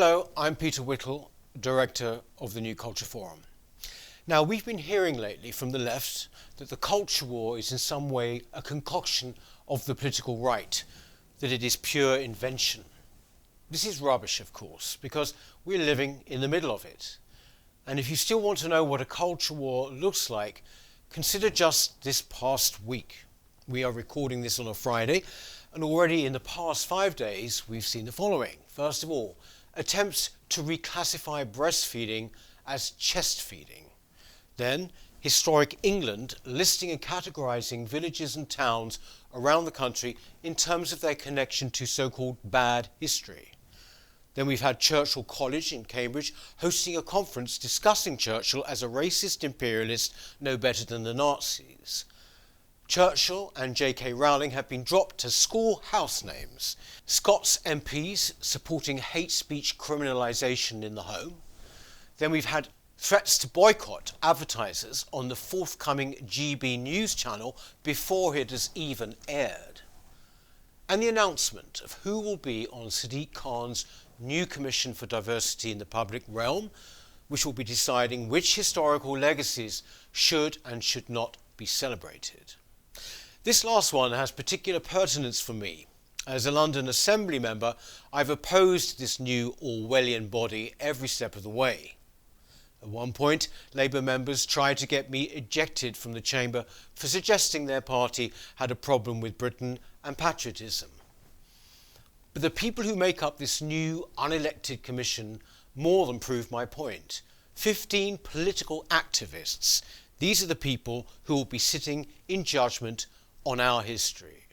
Hello, I'm Peter Whittle, Director of the New Culture Forum. Now, we've been hearing lately from the left that the culture war is in some way a concoction of the political right, that it is pure invention. This is rubbish, of course, because we're living in the middle of it. And if you still want to know what a culture war looks like, consider just this past week. We are recording this on a Friday, and already in the past 5 days, we've seen the following. First of all, attempts to reclassify breastfeeding as chest feeding. Then, historic England listing and categorising villages and towns around the country in terms of their connection to so-called bad history. Then we've had Churchill College in Cambridge hosting a conference discussing Churchill as a racist imperialist no better than the Nazis. Churchill and JK Rowling have been dropped as school house names. Scots MPs supporting hate speech criminalisation in the home. Then we've had threats to boycott advertisers on the forthcoming GB News channel before it has even aired. And the announcement of who will be on Sadiq Khan's new Commission for Diversity in the Public Realm, which will be deciding which historical legacies should and should not be celebrated. This last one has particular pertinence for me. As a London Assembly member, I've opposed this new Orwellian body every step of the way. At one point, Labour members tried to get me ejected from the chamber for suggesting their party had a problem with Britain and patriotism. But the people who make up this new unelected commission more than prove my point. 15 political activists. These are the people who will be sitting in judgment on our history.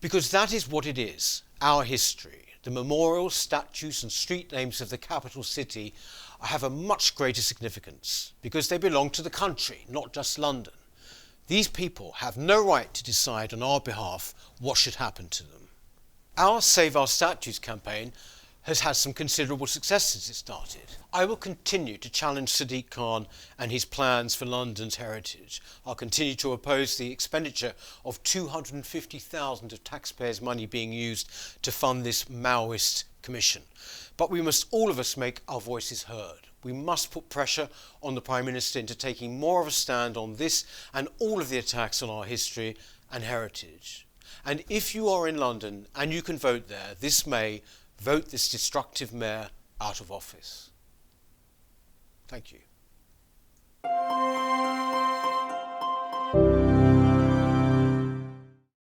Because that is what it is, our history. The memorials, statues and street names of the capital city have a much greater significance because they belong to the country, not just London. These people have no right to decide on our behalf what should happen to them. Our Save Our Statues campaign has had some considerable success since it started. I will continue to challenge Sadiq Khan and his plans for London's heritage. I'll continue to oppose the expenditure of $250,000 of taxpayers' money being used to fund this Maoist commission. But we must all of us make our voices heard. We must put pressure on the Prime Minister into taking more of a stand on this and all of the attacks on our history and heritage. And if you are in London and you can vote there this May, vote this destructive mayor out of office. Thank you.